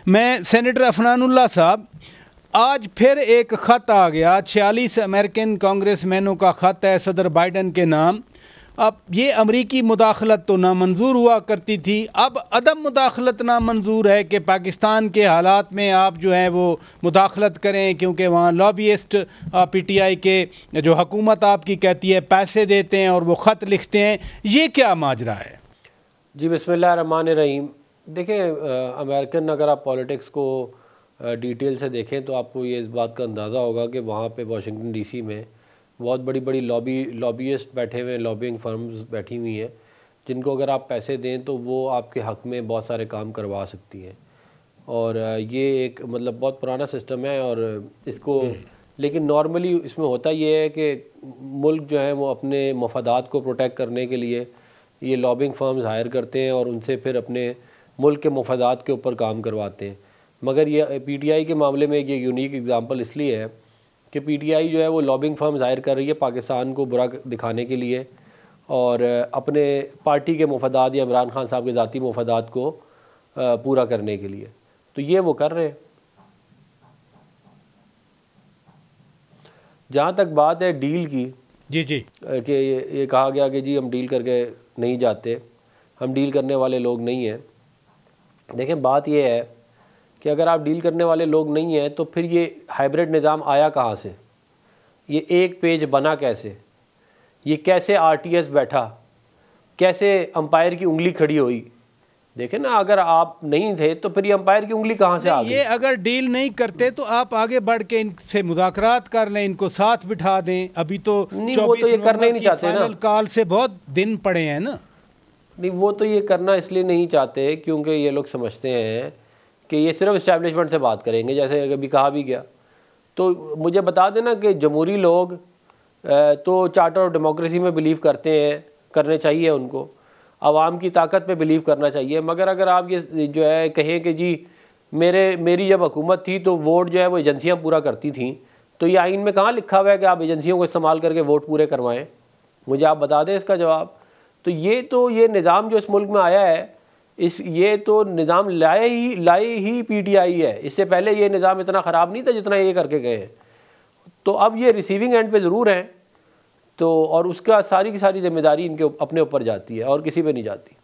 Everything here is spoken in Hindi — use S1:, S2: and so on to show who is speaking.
S1: मैं सेनेटर अफनानुल्लाह साहब, आज फिर एक ख़त आ गया, 46 अमेरिकन कांग्रेसमैनों का ख़त है सदर बाइडन के नाम। अब ये अमरीकी मुदाखलत तो नामंजूर हुआ करती थी, अब अदम मुदाखलत नामंजूर है कि पाकिस्तान के हालात में आप जो है वो मुदाखलत करें, क्योंकि वहाँ लॉबियस्ट PTI के जो हुकूमत आपकी कहती है पैसे देते हैं और वो ख़त लिखते हैं। ये क्या माजरा है?
S2: जी बिस्मिल्लाहिर्रहमानिर्रहीम। देखें, अमेरिकन अगर आप पॉलिटिक्स को डिटेल से देखें तो आपको ये इस बात का अंदाज़ा होगा कि वहाँ पे वाशिंगटन DC में बहुत बड़ी बड़ी लॉबीइस्ट बैठे हुए हैं, लॉबिंग फर्म्स बैठी हुई हैं, जिनको अगर आप पैसे दें तो वो आपके हक़ में बहुत सारे काम करवा सकती हैं। और ये एक मतलब बहुत पुराना सिस्टम है और इसको लेकिन नॉर्मली इसमें होता ये है कि मुल्क जो है वो अपने मफादात को प्रोटेक्ट करने के लिए ये लॉबिंग फर्म्स हायर करते हैं और उनसे फिर अपने मुल्क के मफादात के ऊपर काम करवाते हैं। मगर ये PTI के मामले में ये यूनिक एग्ज़ाम्पल इसलिए है कि PTI जो है वो लॉबिंग फर्म्स हायर कर रही है पाकिस्तान को बुरा दिखाने के लिए और अपने पार्टी के मफादात या इमरान खान साहब के ज़ाती मफादात को पूरा करने के लिए, तो ये वो कर रहे हैं। जहाँ तक बात है डील की,
S1: जी
S2: कि ये कहा गया कि जी हम डील करके नहीं जाते, हम डील करने वाले लोग नहीं हैं। देखें, बात ये है कि अगर आप डील करने वाले लोग नहीं हैं तो फिर ये हाइब्रिड निज़ाम आया कहाँ से, ये एक पेज बना कैसे, ये कैसे RTS बैठा, कैसे अंपायर की उंगली खड़ी हुई। देखें ना, अगर आप नहीं थे तो फिर ये अंपायर की उंगली कहाँ से आ गई?
S1: ये अगर डील नहीं करते तो आप आगे बढ़ के इनसे मुज़ाकरात कर लें, इनको साथ बिठा दें। अभी तो 24
S2: तो ये करना ही नहीं चाहते
S1: फाइनल कॉल से बहुत दिन पड़े हैं ना।
S2: नहीं, वो तो ये करना इसलिए नहीं चाहते क्योंकि ये लोग समझते हैं कि ये सिर्फ इस्टेब्लिशमेंट से बात करेंगे, जैसे अभी कहा भी गया। तो मुझे बता देना कि जमहूरी लोग तो चार्टर ऑफ डेमोक्रेसी में बिलीव करते हैं, करने चाहिए उनको, आवाम की ताकत पे बिलीव करना चाहिए। मगर अगर आप ये जो है कहें कि जी मेरी जब हुकूमत थी तो वोट जो है वो एजेंसियाँ पूरा करती थीं, तो ये आइन में कहाँ लिखा हुआ है कि आप एजेंसियों को इस्तेमाल करके वोट पूरे करवाएं? मुझे आप बता दें इसका जवाब। तो ये निज़ाम जो इस मुल्क में आया है, ये तो निज़ाम लाए ही PTI है। इससे पहले ये निज़ाम इतना ख़राब नहीं था जितना ये करके गए हैं। तो अब ये रिसीविंग एंड पे ज़रूर हैं, तो और उसका सारी की सारी जिम्मेदारी इनके अपने ऊपर जाती है और किसी पे नहीं जाती।